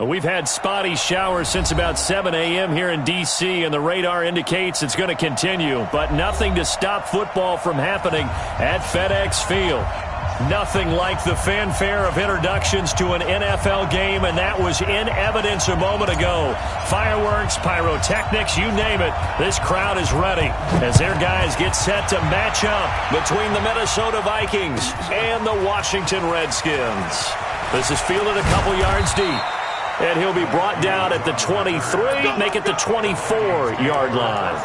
We've had spotty showers since about 7 a.m. here in D.C., and the radar indicates it's going to continue, but nothing to stop football from happening at FedEx Field. Nothing like the fanfare of introductions to an NFL game, and that was in evidence a moment ago. Fireworks, pyrotechnics, you name it. This crowd is ready as their guys get set to match up between the Minnesota Vikings and the Washington Redskins. This is fielded a couple yards deep, and he'll be brought down at the 23, make it the 24-yard line.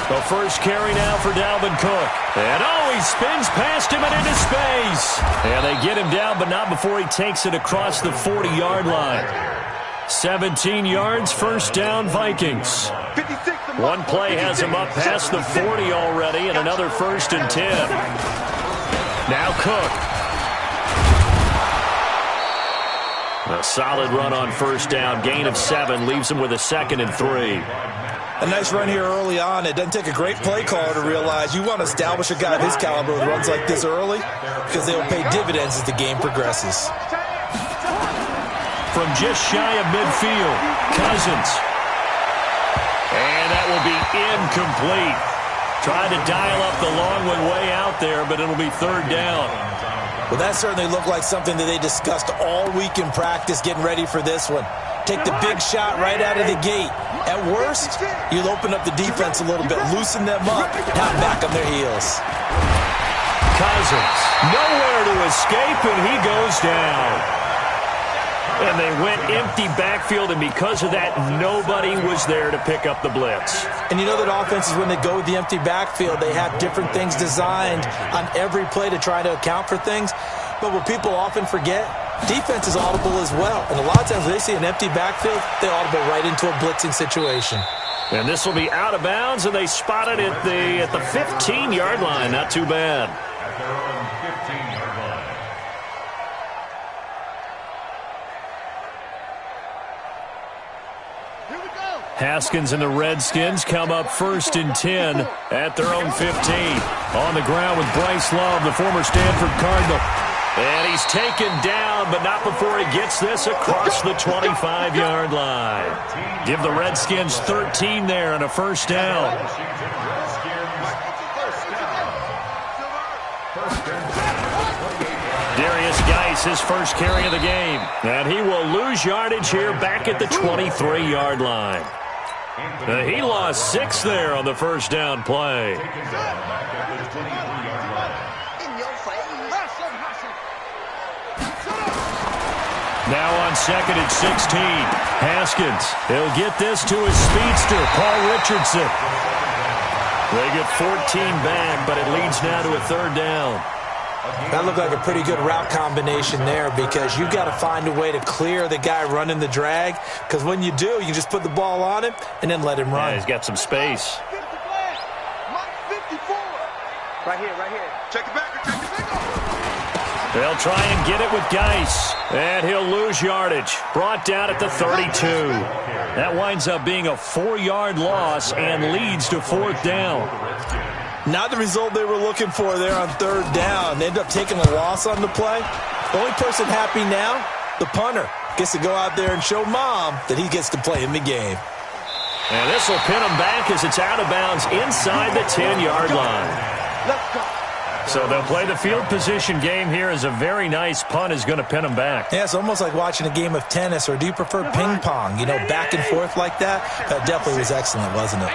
The first carry now for Dalvin Cook. And he spins past him and into space. And they get him down, but not before he takes it across the 40-yard line. 17 yards, first down, Vikings. One play has him up past the 40 already, and another 1st and 10. Now Cook. A solid run on first down. Gain of 7 leaves him with a 2nd and 3. A nice run here early on. It doesn't take a great play caller to realize you want to establish a guy of his caliber with runs like this early because they will pay dividends as the game progresses. From just shy of midfield, Cousins. And that will be incomplete. Trying to dial up the long one way out there, but it'll be 3rd down. Well, that certainly looked like something that they discussed all week in practice getting ready for this one. Take the big shot right out of the gate. At worst, you'll open up the defense a little bit, loosen them up, now back on their heels. Cousins, nowhere to escape, and he goes down. And they went empty backfield, and because of that, nobody was there to pick up the blitz. And you know that offenses, when they go with the empty backfield, they have different things designed on every play to try to account for things. But what people often forget, defense is audible as well. And a lot of times when they see an empty backfield, they audible right into a blitzing situation. And this will be out of bounds, and they spot it at the 15-yard line. Not too bad. Haskins and the Redskins come up 1st and 10 at their own 15. On the ground with Bryce Love, the former Stanford Cardinal. And he's taken down, but not before he gets this across the 25-yard line. Give the Redskins 13 there and a 1st down. Darius Geis, his first carry of the game. And he will lose yardage here back at the 23-yard line. He lost 6 there on the 1st down play. Now on 2nd and 16, Haskins. He'll get this to his speedster, Paul Richardson. They get 14 back, but it leads now to a 3rd down. That looked like a pretty good route combination there because you've got to find a way to clear the guy running the drag, because when you do, you just put the ball on him and then let him run. Yeah, he's got some space. Right here. Check it back. They'll try and get it with Geis, and he'll lose yardage. Brought down at the 32. That winds up being a 4-yard loss and leads to 4th down. Not the result they were looking for there on 3rd down. They end up taking a loss on the play. The only person happy now, the punter, gets to go out there and show Mom that he gets to play in the game. And this will pin him back as it's out of bounds inside the 10-yard line. Let's go. So they'll play the field position game here as a very nice punt is going to pin them back. Yeah, it's almost like watching a game of tennis, or do you prefer ping pong? You know, back and forth like that? That definitely was excellent, wasn't it?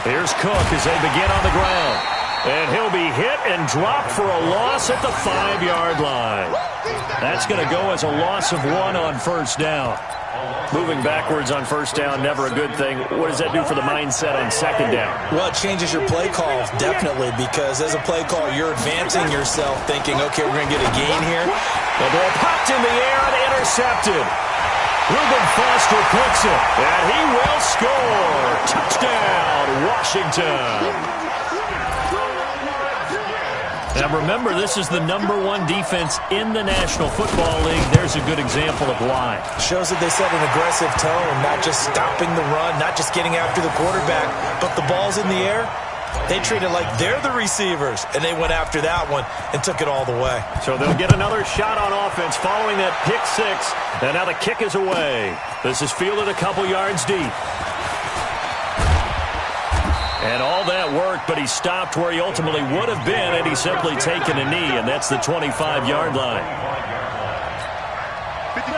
Here's Cook as they begin on the ground. And he'll be hit and dropped for a loss at the 5-yard line. That's going to go as a loss of 1 on 1st down. Moving backwards on 1st down, never a good thing. What does that do for the mindset on 2nd down? Well, it changes your play call, definitely, because as a play caller, you're advancing yourself thinking, okay, we're going to get a gain here. The ball popped in the air and intercepted. Reuben Foster picks it, and he will score. Touchdown, Washington. Now remember, this is the #1 defense in the National Football League. There's a good example of why. Shows that they set an aggressive tone, not just stopping the run, not just getting after the quarterback, but the ball's in the air. They treat it like they're the receivers, and they went after that one and took it all the way. So they'll get another shot on offense following that pick six, and now the kick is away. This is fielded a couple yards deep. And all that work, but he stopped where he ultimately would have been had he simply taken a knee, and that's the 25-yard line.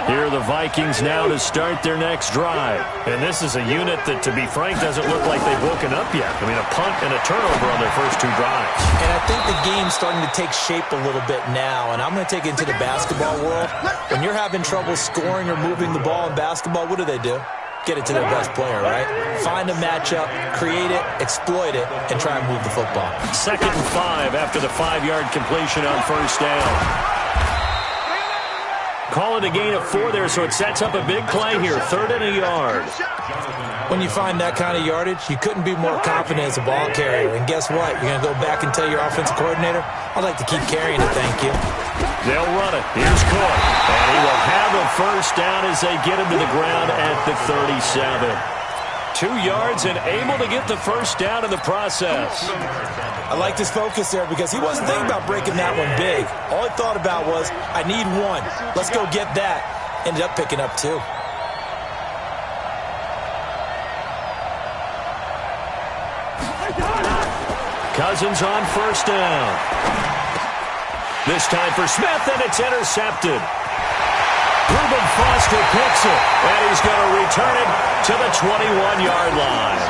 Here are the Vikings now to start their next drive. And this is a unit that, to be frank, doesn't look like they've woken up yet. I mean, a punt and a turnover on their first two drives. And I think the game's starting to take shape a little bit now, and I'm going to take it into the basketball world. When you're having trouble scoring or moving the ball in basketball, what do? Get it to their best player, right? Find a matchup, create it, exploit it, and try and move the football. 2nd and 5 after the 5-yard completion on first down. Call it a gain of 4 there, so it sets up a big play here. 3rd and a yard. When you find that kind of yardage, you couldn't be more confident as a ball carrier. And guess what? You're going to go back and tell your offensive coordinator, I'd like to keep carrying it, thank you. They'll run it. Here's Cook. And he will have a first down as they get him to the ground at the 37. 2 yards and able to get the first down in the process. I like his focus there because he wasn't thinking about breaking that one big. All he thought about was, I need 1. Let's go get that. Ended up picking up 2. Cousins on first down. This time for Smith, and it's intercepted. Reuben Foster picks it, and he's going to return it to the 21-yard line.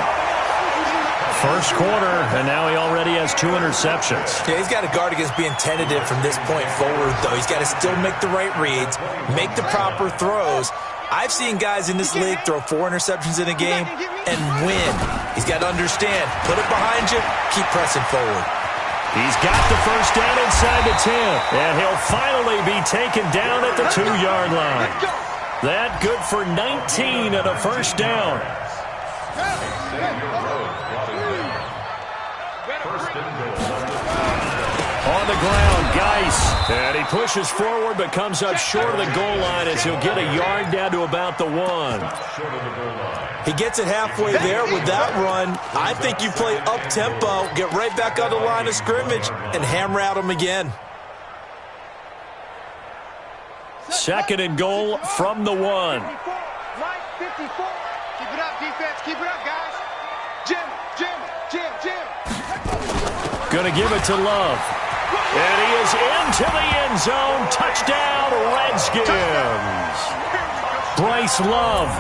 First quarter, and now he already has 2 interceptions. Yeah, he's got to guard against being tentative from this point forward, though. He's got to still make the right reads, make the proper throws. I've seen guys in this league throw 4 interceptions in a game and win. He's got to understand, put it behind you, keep pressing forward. He's got the first down inside the 10, and he'll finally be taken down at the 2-yard line. That good for 19 and a first down. On the ground, Geis, and he pushes forward but comes up short of the goal line as he'll get a yard down to about the 1. He gets it halfway there with that run. I think you play up-tempo, get right back on the line of scrimmage, and hammer at him again. 2nd and goal from the 1. Line 54. Keep it up, defense. Keep it up, guys. Jim. Going to give it to Love. And he is into the end zone. Touchdown, Redskins. Bryce Love,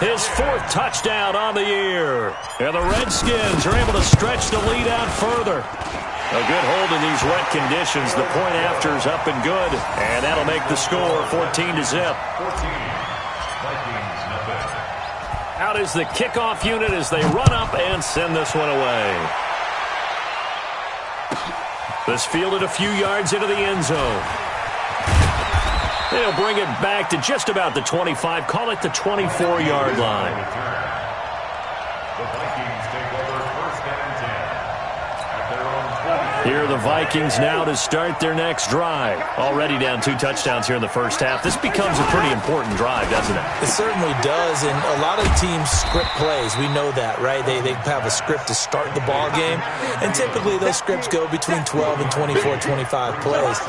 his 4th touchdown on the year. And the Redskins are able to stretch the lead out further. A good hold in these wet conditions. The point after is up and good. And that'll make the score 14-0. Out is the kickoff unit as they run up and send this one away. This fielded a few yards into the end zone. They'll bring it back to just about the 25. Call it the 24-yard line. The Vikings take over 1st and 10 at their own 20. Here are the Vikings now to start their next drive. Already down 2 touchdowns here in the first half. This becomes a pretty important drive, doesn't it? It certainly does, and a lot of teams script plays. We know that, right? They have a script to start the ball game, and typically those scripts go between 12 and 24, 25 plays.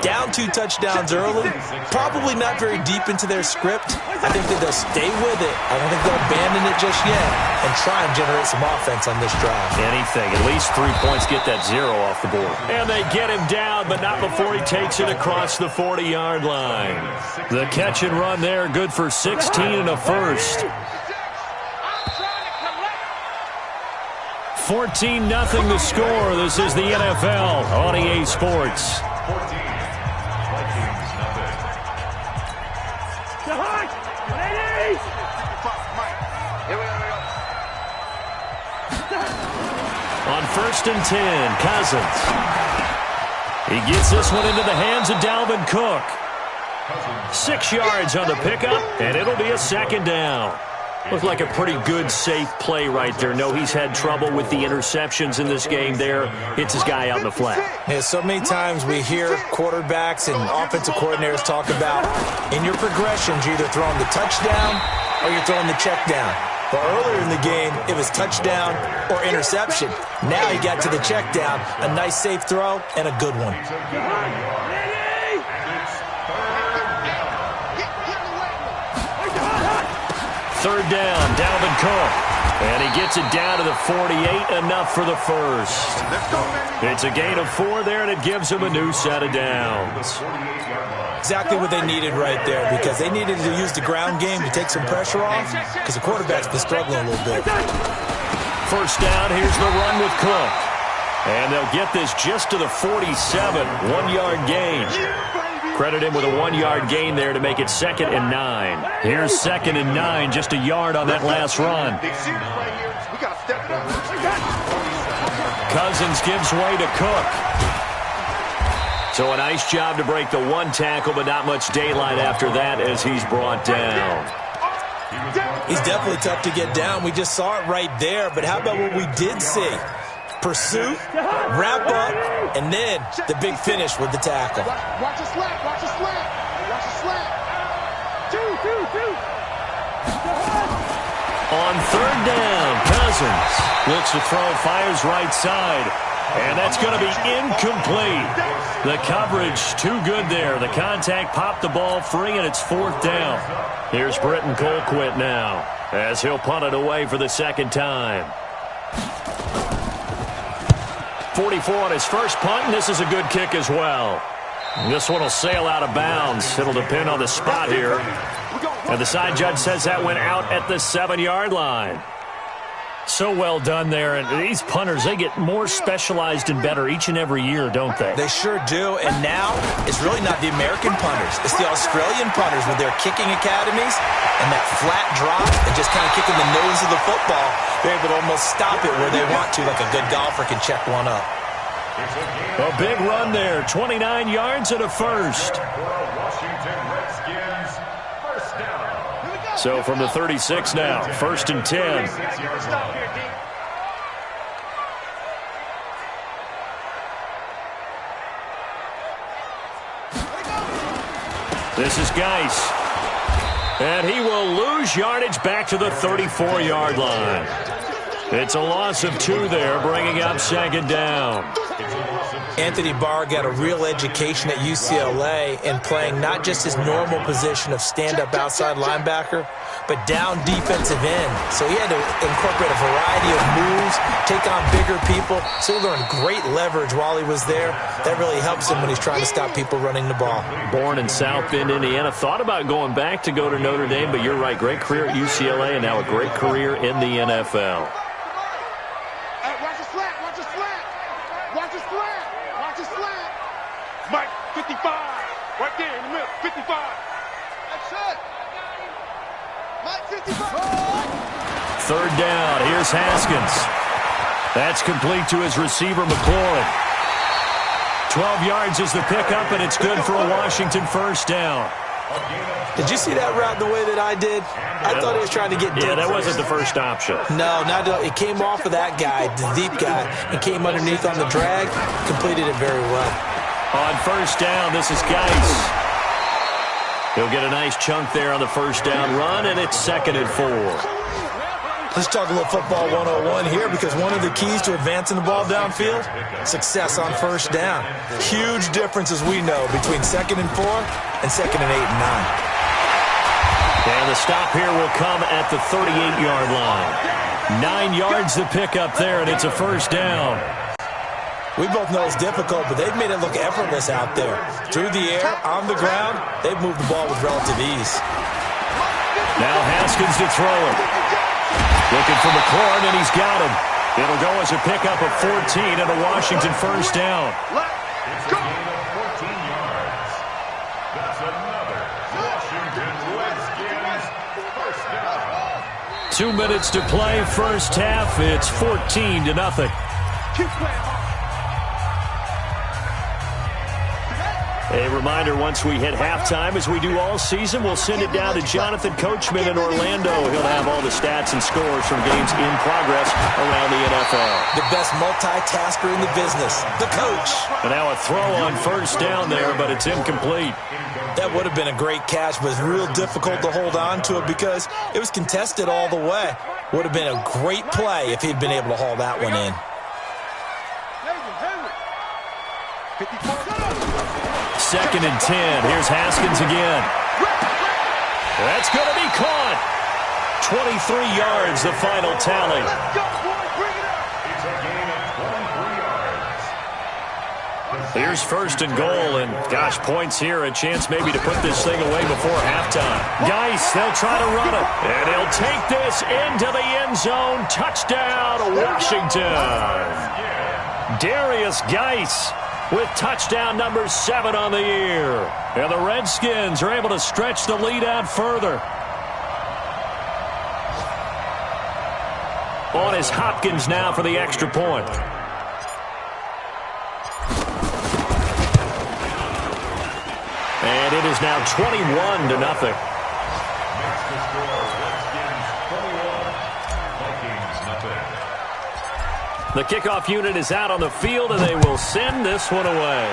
Down 2 touchdowns early, probably not very deep into their script. I think that they'll stay with it. I don't think they'll abandon it just yet and try and generate some offense on this drive. Anything. At least 3 points, get that 0 off the board. And they get him down, but not before he takes it across the 40-yard line. The catch and run there, good for 16 and a first. 14-0 the score. This is the NFL on EA Sports. 14. Vikings, nothing. On 1st and 10, Cousins. He gets this one into the hands of Dalvin Cook. 6 yards on the pickup, and it'll be a 2nd down. Looked like a pretty good, safe play right there. No, he's had trouble with the interceptions in this game there. Hits his guy out in the flat. Yeah, so many times we hear quarterbacks and offensive coordinators talk about in your progressions, you're either throwing the touchdown or you're throwing the check down. But earlier in the game, it was touchdown or interception. Now he got to the check down, a nice safe throw, and a good one. Third down, Dalvin Cook. And he gets it down to the 48, enough for the first. It's a gain of 4 there, and it gives him a new set of downs. Exactly what they needed right there, because they needed to use the ground game to take some pressure off, because the quarterback's been struggling a little bit. First down, here's the run with Cook. And they'll get this just to the 47, 1-yard gain. Credit him with a 1-yard gain there to make it 2nd and 9. Here's 2nd and 9, just a yard on that last run. Cousins gives way to Cook. So a nice job to break the 1 tackle, but not much daylight after that as he's brought down. He's definitely tough to get down. We just saw it right there, but how about what we did see? Pursuit, wrap up, and then the big finish with the tackle. Watch a slap, watch a slap, watch a slap. Two. On third down, Cousins looks to throw, fires right side, and that's going to be incomplete. The coverage too good there. The contact popped the ball free, and it's 4th down. Here's Britton Colquitt now as he'll punt it away for the 2nd time. 44 on his first punt, and this is a good kick as well. This one will sail out of bounds. It'll depend on the spot here. And the side judge says that went out at the 7-yard line. So well done there. And these punters, they get more specialized and better each and every year, don't they? They sure do. And now it's really not the American punters. It's the Australian punters with their kicking academies and that flat drop and just kind of kicking the nose of the football. They're able to almost stop it where they want to, like a good golfer can check one up. A big run there, 29 yards and a first. So from the 36 now, 1st and 10. This is Geis. And he will lose yardage back to the 34-yard line. It's a loss of 2 there, bringing up 2nd down. Anthony Barr got a real education at UCLA in playing not just his normal position of stand-up outside linebacker, but down defensive end. So he had to incorporate a variety of moves, take on bigger people. So he learned great leverage while he was there. That really helps him when he's trying to stop people running the ball. Born in South Bend, Indiana. Thought about going back to go to Notre Dame, but you're right. Great career at UCLA and now a great career in the NFL. Mike, 55, right there in the middle, 55. That's it. Mike, 55. Third down, here's Haskins. That's complete to his receiver, McLaurin. 12 yards is the pickup, and it's good for a Washington first down. Did you see that route the way that I did? I thought he was trying to get deep. Yeah, that wasn't the first option. No, it came off of that guy, the deep guy, and came underneath on the drag, completed it very well. On first down, this is Geis. He'll get a nice chunk there on the first down run, and it's 2nd and 4. Let's talk a little football 101 here, because one of the keys to advancing the ball downfield, success on first down. Huge difference, as we know, between 2nd and 4 and 2nd and 8 and 9. And the stop here will come at the 38-yard line. 9 yards to pick up there, and it's a first down. We both know it's difficult, but they've made it look effortless out there. Through the air, on the ground, they've moved the ball with relative ease. Now Haskins to throw it. Looking for McLaurin, and he's got him. It'll go as a pickup of 14 and a Washington first down. It's a gain of 14 yards. That's another Washington Redskins first down. 2 minutes to play, first half. It's 14-0. Keep playing hard. A reminder, once we hit halftime, as we do all season, we'll send it down to Jonathan Coachman in Orlando. He'll have all the stats and scores from games in progress around the NFL. The best multitasker in the business, the coach. And now a throw on first down there, but it's incomplete. That would have been a great catch, but it's real difficult to hold on to it because it was contested all the way. Would have been a great play if he'd been able to haul that one in. 2nd and 10. Here's Haskins again. That's going to be caught. 23 yards, the final tally. It's a gain of 23 yards. Here's 1st and goal, and gosh, points here. A chance maybe to put this thing away before halftime. Geis, they'll try to run it, and he'll take this into the end zone. Touchdown, Washington. Darius Geis with touchdown number 7 on the year. And the Redskins are able to stretch the lead out further. On is Hopkins now for the extra point. And it is now 21-0. Next to score, Redskins 21, Vikings nothing. The kickoff unit is out on the field, and they will send this one away.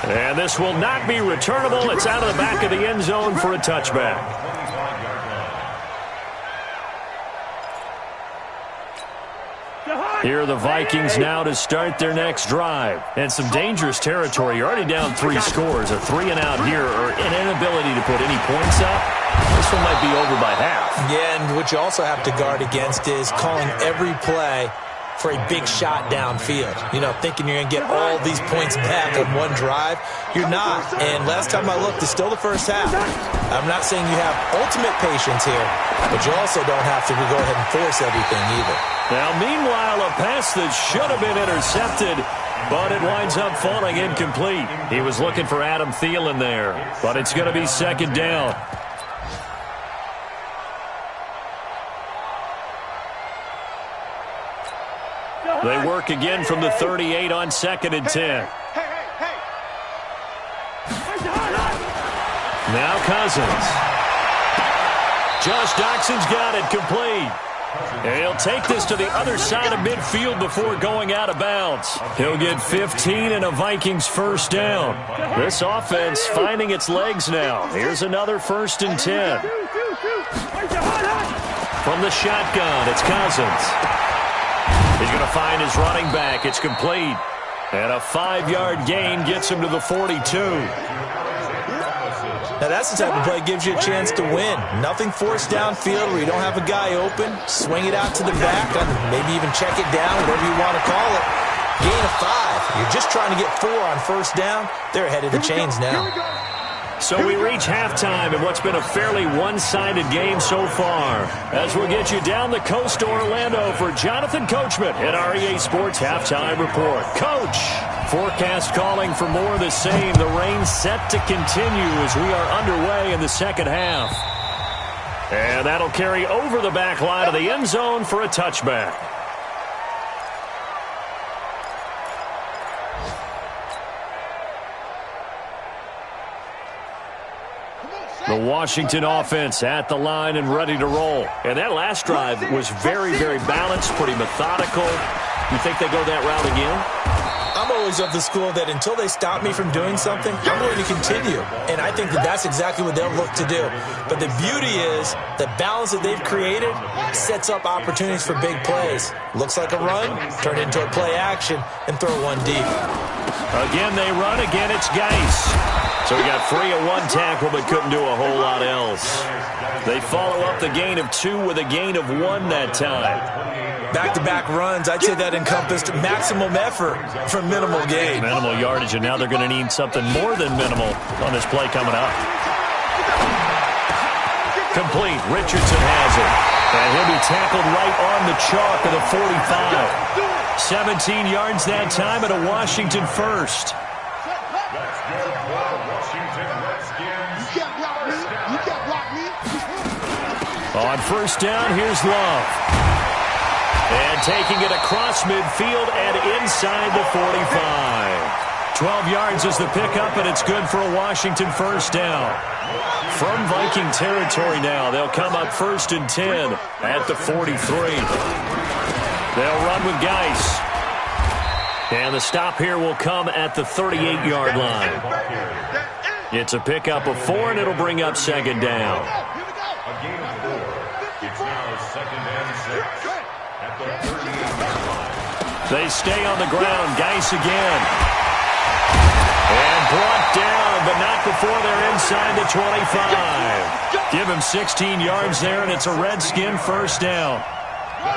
And this will not be returnable. It's out of the back of the end zone for a touchback. Here are the Vikings now to start their next drive. And some dangerous territory. You're already down 3 scores. A 3-and-out here, or an inability to put any points up. This one might be over by half. Yeah, and what you also have to guard against is calling every play for a big shot downfield. You know, thinking you're going to get all these points back on one drive. You're not. And last time I looked, it's still the first half. I'm not saying you have ultimate patience here, but you also don't have to go ahead and force everything either. Now, meanwhile, a pass that should have been intercepted, but it winds up falling incomplete. He was looking for Adam Thielen there, but it's going to be 2nd down. They work again from the 38 on 2nd and 10. Now Cousins. Josh Doxson's got it complete. And he'll take this to the other side of midfield before going out of bounds. He'll get 15 and a Vikings first down. This offense finding its legs now. Here's another 1st and 10. From the shotgun, it's Cousins. He's going to find his running back. It's complete. And a 5-yard gain gets him to the 42. Now, that's the type of play that gives you a chance to win. Nothing forced downfield where you don't have a guy open. Swing it out to the back, and maybe even check it down, whatever you want to call it. Gain of 5. You're just trying to get 4 on first down. They're ahead of the chains now. So we reach halftime in what's been a fairly one-sided game so far. As we'll get you down the coast to Orlando for Jonathan Coachman at REA Sports Halftime Report. Coach, forecast calling for more of the same. The rain set to continue as we are underway in the second half. And that'll carry over the back line of the end zone for a touchback. The Washington offense at the line and ready to roll. And that last drive was very, very balanced, pretty methodical. You think they go that route again? I'm always of the school that until they stop me from doing something, I'm going to continue. And I think that that's exactly what they'll look to do. But the beauty is the balance that they've created sets up opportunities for big plays. Looks like a run, turn it into a play action, and throw one deep. Again, they run. Again, it's Geis. So he got free of 1 tackle but couldn't do a whole lot else. They follow up the gain of 2 with a gain of 1 that time. Back-to-back runs, I'd say that encompassed maximum effort for minimal gain. Minimal yardage, and now they're going to need something more than minimal on this play coming up. Complete. Richardson has it. And he'll be tackled right on the chalk of the 45. 17 yards that time and a Washington first. On first down, here's Love. And taking it across midfield and inside the 45. 12 yards is the pickup, and it's good for a Washington first down. From Viking territory now, they'll come up 1st and 10 at the 43. They'll run with Geis. And the stop here will come at the 38-yard line. It's a pickup of 4, and it'll bring up 2nd down. A gain of 4. It's now 2nd and 6 at the 38-yard line. They stay on the ground. Geis again. And brought down, but not before they're inside the 25. Give him 16 yards there, and it's a Redskin first down.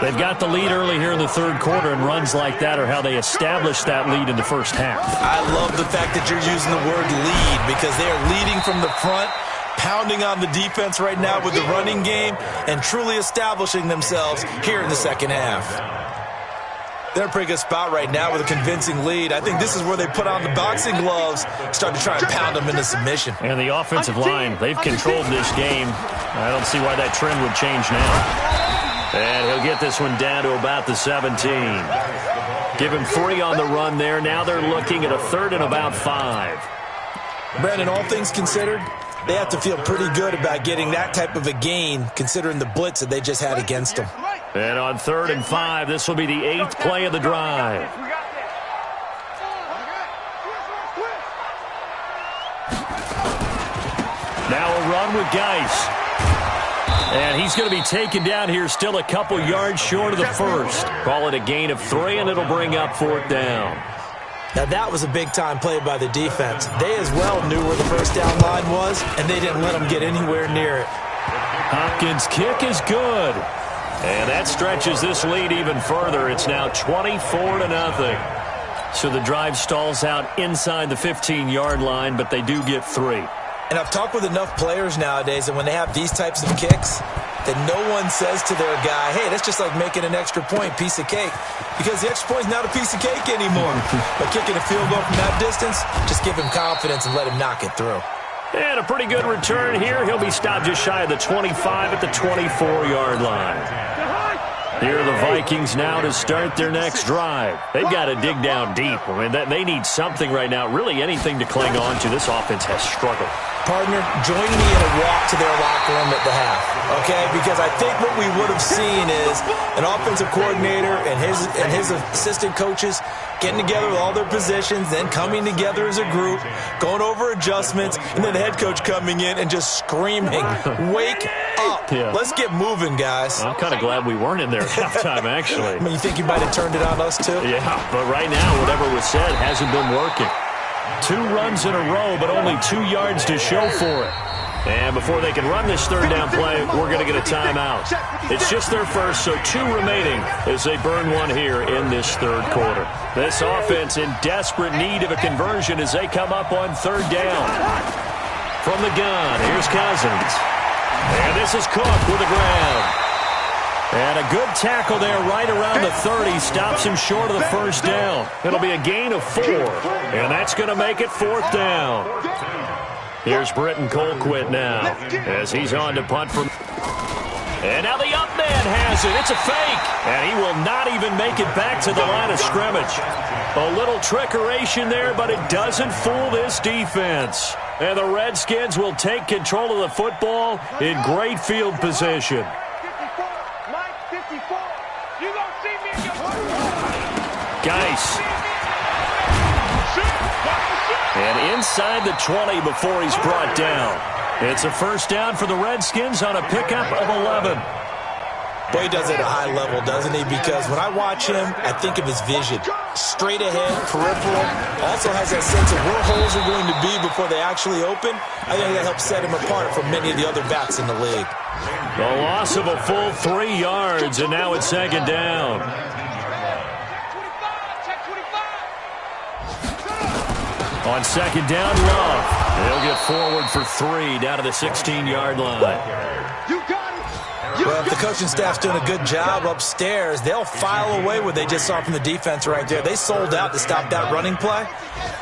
They've got the lead early here in the 3rd quarter, and runs like that are how they establish that lead in the first half. I love the fact that you're using the word lead because they are leading from the front, pounding on the defense right now with the running game, and truly establishing themselves here in the 2nd half. They're in a pretty good spot right now with a convincing lead. I think this is where they put on the boxing gloves, start to try and pound them into submission. And the offensive line, they've controlled this game. I don't see why that trend would change now. And he'll get this one down to about the 17. Give him 3 on the run there. Now they're looking at a 3rd and about 5. Brandon, all things considered, they have to feel pretty good about getting that type of a gain considering the blitz that they just had against them. And on 3rd and 5, this will be the 8th play of the drive. Now a run with Geis. And he's going to be taken down here still a couple yards short of the 1st. Call it a gain of 3, and it'll bring up 4th down. Now that was a big-time play by the defense. They as well knew where the first down line was, and they didn't let them get anywhere near it. Hopkins' kick is good. And that stretches this lead even further. It's now 24-0. So the drive stalls out inside the 15-yard line, but they do get 3. And I've talked with enough players nowadays that when they have these types of kicks, that no one says to their guy, hey, that's just like making an extra point, piece of cake. Because the extra point is not a piece of cake anymore. But kicking a field goal from that distance, just give him confidence and let him knock it through. And a pretty good return here. He'll be stopped just shy of the 25 at the 24-yard line. Here are the Vikings now to start their next drive. They've got to dig down deep. I mean, they need something right now, really anything to cling on to. This offense has struggled. Partner, join me in a walk to their locker room at the half, okay? Because I think what we would have seen is an offensive coordinator and his assistant coaches getting together with all their positions, then coming together as a group, going over adjustments, and then the head coach coming in and just screaming, wake up. Yeah. Let's get moving, guys. I'm kind of glad we weren't in there at halftime, actually. I mean, you think you might have turned it on us, too? Yeah, but right now, whatever was said hasn't been working. 2 runs in a row, but only 2 yards to show for it. And before they can run this 3rd down play, we're going to get a timeout. It's just their first, so 2 remaining as they burn one here in this 3rd quarter. This offense in desperate need of a conversion as they come up on 3rd down. From the gun, here's Cousins. And this is Cook with the ground. And a good tackle there right around the 30. Stops him short of the first down. It'll be a gain of 4. And that's going to make it 4th down. Here's Britton Colquitt now as he's on to punt from. And now the up man has it. It's a fake. And he will not even make it back to the line of scrimmage. A little trickeration there, but it doesn't fool this defense. And the Redskins will take control of the football in great field position. Geis. And inside the 20 before he's brought down. It's a first down for the Redskins on a pickup of 11. Boy, he does it at a high level, doesn't he? Because when I watch him, I think of his vision. Straight ahead, peripheral. Also has that sense of where holes are going to be before they actually open. I think that helps set him apart from many of the other backs in the league. The loss of a full 3 yards, and now it's 2nd down. On 2nd down, Love. They'll get forward for 3 down to the 16-yard line. Well, if the coaching staff's doing a good job upstairs, they'll file away what they just saw from the defense right there. They sold out to stop that running play.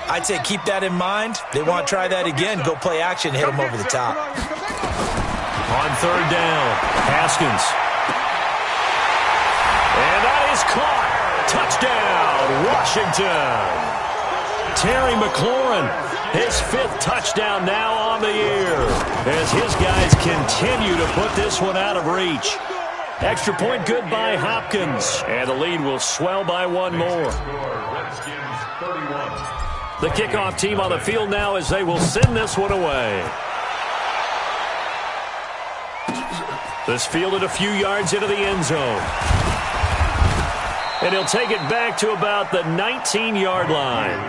I'd say keep that in mind. They want to try that again, go play action, hit them over the top. On 3rd down, Haskins. And that Washington. Terry McLaurin, his 5th touchdown now on the year, as his guys continue to put this one out of reach. Extra point good by Hopkins, and the lead will swell by one more. The kickoff team on the field now as they will send this one away. This fielded a few yards into the end zone. And he'll take it back to about the 19-yard line.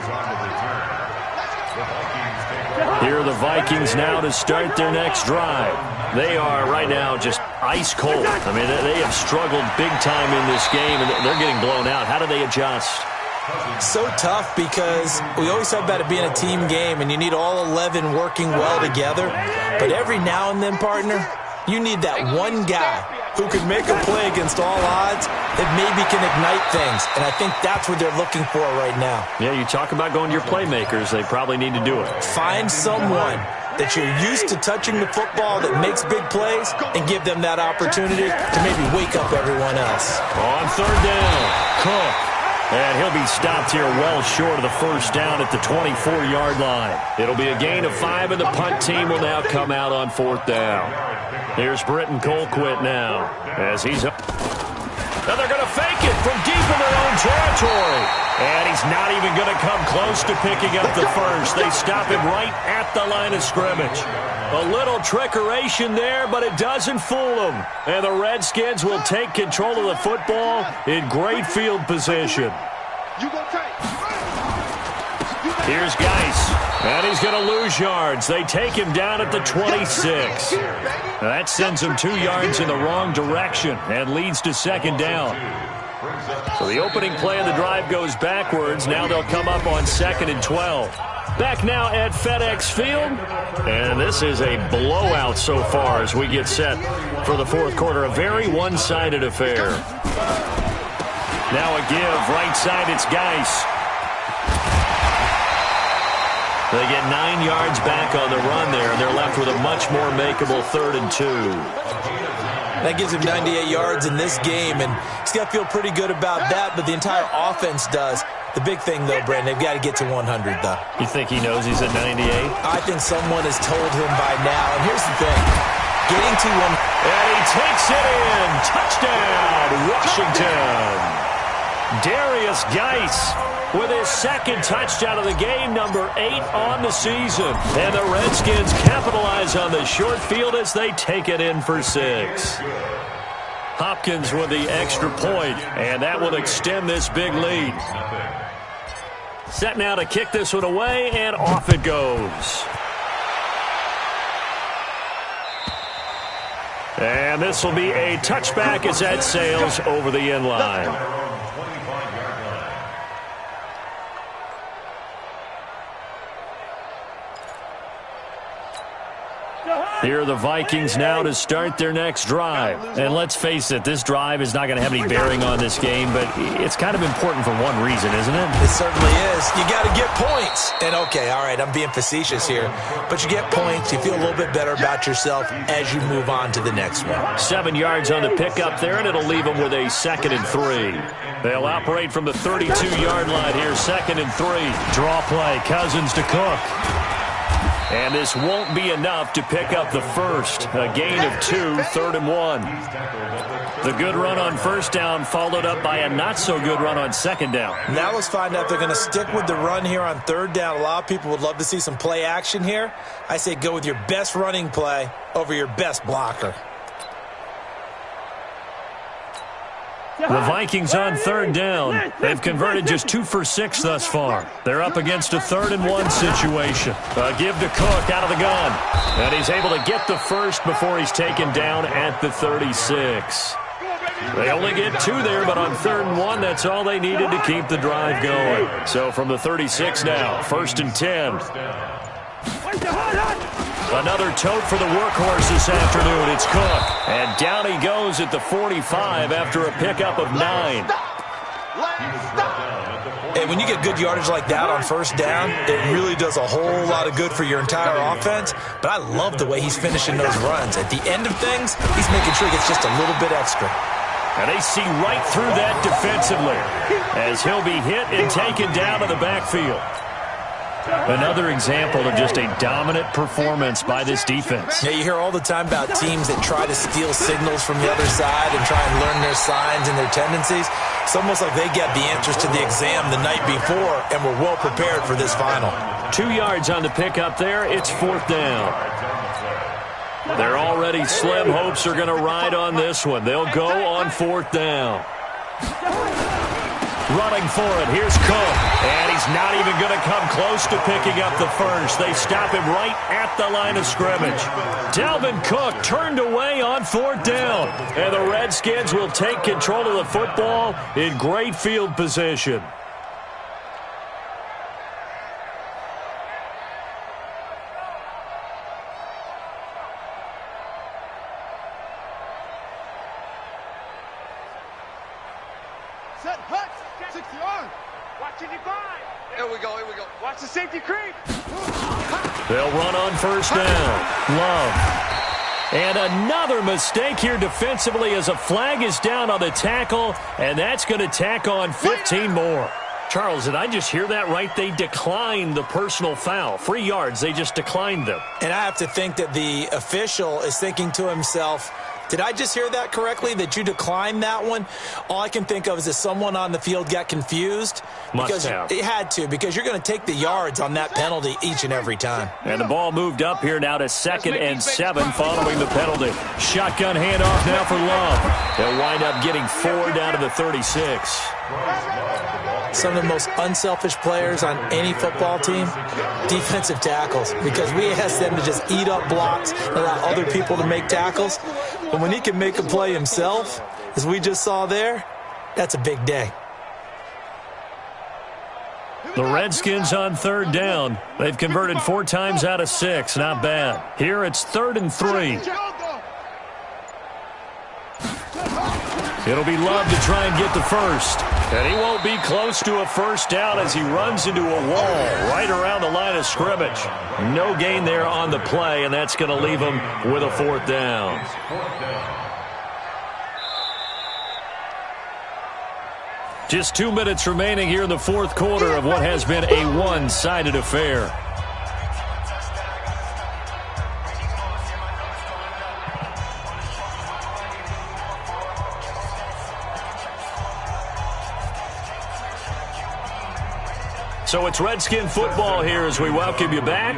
Here are the Vikings now to start their next drive. They are right now just ice cold. I mean, they have struggled big time in this game, and they're getting blown out. How do they adjust? So tough because we always talk about it being a team game, and you need all 11 working well together. But every now and then, partner, you need that one guy who can make a play against all odds that maybe can ignite things. And I think that's what they're looking for right now. Yeah, you talk about going to your playmakers. They probably need to do it. Find someone that you're used to touching the football that makes big plays and give them that opportunity to maybe wake up everyone else. On 3rd down, Cook. And he'll be stopped here well short of the first down at the 24-yard line. It'll be a gain of 5, and the punt team will now come out on 4th down. Here's Britton Colquitt now as he's up. Now they're going to fake it from deep in their own territory. And he's not even going to come close to picking up the first. They stop him right at the line of scrimmage. A little trickeration there, but it doesn't fool them. And the Redskins will take control of the football in great field position. Here's Geis, and he's going to lose yards. They take him down at the 26. That sends him 2 yards in the wrong direction and leads to 2nd down. So the opening play of the drive goes backwards. Now they'll come up on 2nd and 12. Back now at FedEx Field. And this is a blowout so far as we get set for the 4th quarter. A very one-sided affair. Now a give. Right side, it's Geis. They get 9 yards back on the run there, and they're left with a much more makeable 3rd and 2. That gives him 98 yards in this game, and he's got to feel pretty good about that, but the entire offense does. The big thing, though, Brandon, they've got to get to 100, though. You think he knows he's at 98? I think someone has told him by now, and here's the thing. Getting to one. And he takes it in. Touchdown, Washington. Darius Geis with his 2nd touchdown of the game, number 8 on the season. And the Redskins capitalize on the short field as they take it in for 6. Hopkins with the extra point, and that will extend this big lead. Set now to kick this one away, and off it goes. And this will be a touchback as that sails over the end line. Here are the Vikings now to start their next drive. And let's face it, this drive is not going to have any bearing on this game, but it's kind of important for one reason, isn't it? It certainly is. You got to get points. And, okay, all right, I'm being facetious here, but you get points. You feel a little bit better about yourself as you move on to the next one. 7 yards on the pickup there, and it'll leave them with a 2nd and 3. They'll operate from the 32-yard line here, 2nd and 3. Draw play, Cousins to Cook. And this won't be enough to pick up the first. A gain of 2, 3rd and 1. The good run on 1st down followed up by a not-so-good run on 2nd down. Now let's find out if they're going to stick with the run here on 3rd down. A lot of people would love to see some play action here. I say go with your best running play over your best blocker. The Vikings on 3rd down. They've converted just 2 for 6 thus far. They're up against a 3rd and 1 situation. A give to Cook out of the gun. And he's able to get the first before he's taken down at the 36. They only get 2 there, but on 3rd and 1, that's all they needed to keep the drive going. So from the 36 now, 1st and 10. Another tote for the workhorse this afternoon. It's Cook. And down he goes at the 45 after a pickup of 9. And when you get good yardage like that on 1st down, it really does a whole lot of good for your entire offense. But I love the way he's finishing those runs. At the end of things, he's making sure he gets just a little bit extra. And they see right through that defensively as he'll be hit and taken down to the backfield. Another example of just a dominant performance by this defense. Yeah, you hear all the time about teams that try to steal signals from the other side and try and learn their signs and their tendencies. It's almost like they get the answers to the exam the night before and were well prepared for this final. 2 yards on the pickup there. It's 4th down. Their already slim hopes are going to ride on this one. They'll go on 4th down. Running for it. Here's Cook. And he's not even going to come close to picking up the first. They stop him right at the line of scrimmage. Dalvin Cook turned away on 4th down. And the Redskins will take control of the football in great field position. Set, hut, 60 yards. Watching you buy. Here we go, here we go. Watch the safety creep. They'll run on 1st down. Love. And another mistake here defensively as a flag is down on the tackle, and that's going to tack on 15 more. Charles, did I just hear that right? They declined the personal foul. 3 yards, they just declined them. And I have to think that the official is thinking to himself, did I just hear that correctly, that you declined that one? All I can think of is that someone on the field got confused. Must have. It had to, because you're going to take the yards on that penalty each and every time. And the ball moved up here now to 2nd and 7 following the penalty. Shotgun handoff now for Love. They'll wind up getting 4 down to the 36. Some of the most unselfish players on any football team, defensive tackles, because we ask them to just eat up blocks and allow other people to make tackles. But when he can make a play himself, as we just saw there, that's a big day. The Redskins on 3rd down. They've converted 4 times out of 6. Not bad. Here it's 3rd and 3. It'll be Love to try and get the first. And he won't be close to a 1st down as he runs into a wall right around the line of scrimmage. No gain there on the play, and that's going to leave him with a 4th down. Just 2 minutes remaining here in the 4th quarter of what has been a one-sided affair. So it's Redskin football here as we welcome you back.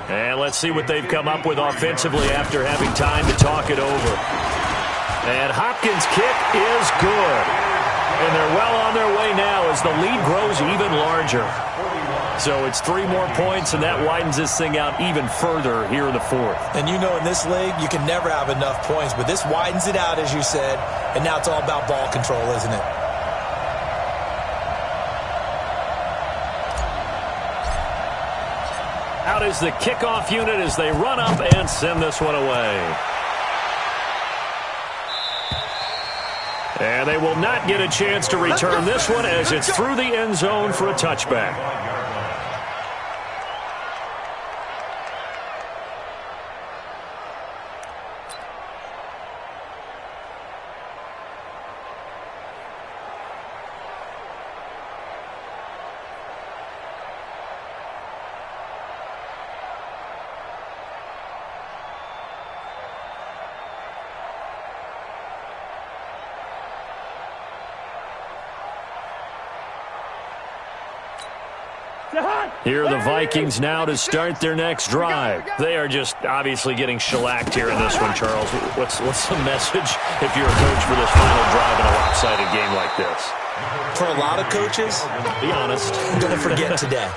And let's see what they've come up with offensively after having time to talk it over. And Hopkins' kick is good. And they're well on their way now as the lead grows even larger. So it's 3 more points, and that widens this thing out even further here in the 4th. And you know in this league, you can never have enough points. But this widens it out, as you said. And now it's all about ball control, isn't it? Out is the kickoff unit as they run up and send this one away. And they will not get a chance to return this one as it's through the end zone for a touchback. Here are the Vikings now to start their next drive. They are just obviously getting shellacked here in this one, Charles. What's the message if you're a coach for this final drive in a lopsided game like this? For a lot of coaches, be honest. Don't forget today.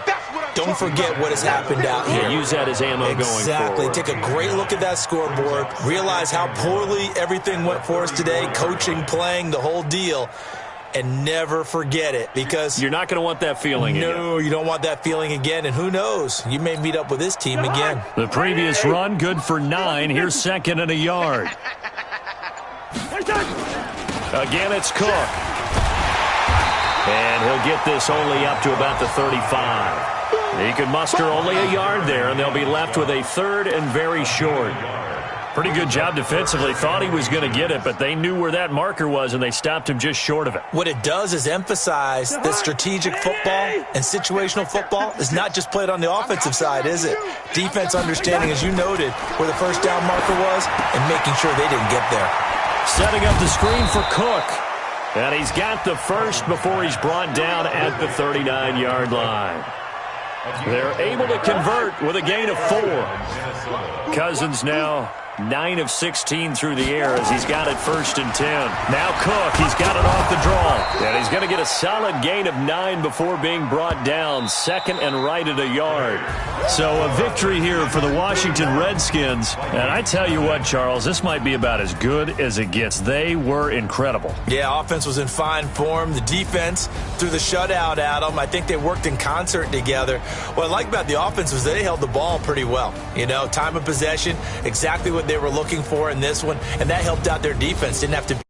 Don't forget what has happened out here. Yeah, use that as ammo going forward. Exactly. Take a great look at that scoreboard. Realize how poorly everything went for us today. Coaching, playing, the whole deal. And never forget it, because you're not going to want that feeling again. No, you don't want that feeling again. And who knows? You may meet up with this team again. The previous run, good for 9. Here's 2nd and a yard. Again, it's Cook. And he'll get this only up to about the 35. He can muster only a yard there, and they'll be left with a 3rd and very short. Pretty good job defensively. Thought he was going to get it, but they knew where that marker was, and they stopped him just short of it. What it does is emphasize that strategic football and situational football is not just played on the offensive side, is it? Defense understanding, as you noted, where the first down marker was and making sure they didn't get there. Setting up the screen for Cook. And he's got the first before he's brought down at the 39-yard line. They're able to convert with a gain of 4. Cousins now 9 of 16 through the air as he's got it 1st and 10. Now Cook, he's got it off the draw. And he's going to get a solid gain of 9 before being brought down. 2nd and right at a yard. So a victory here for the Washington Redskins. And I tell you what, Charles, this might be about as good as it gets. They were incredible. Yeah, offense was in fine form. The defense threw the shutout at them. I think they worked in concert together. What I like about the offense was they held the ball pretty well. You know, time of possession, exactly what they were looking for in this one, and that helped out their defense. Didn't have to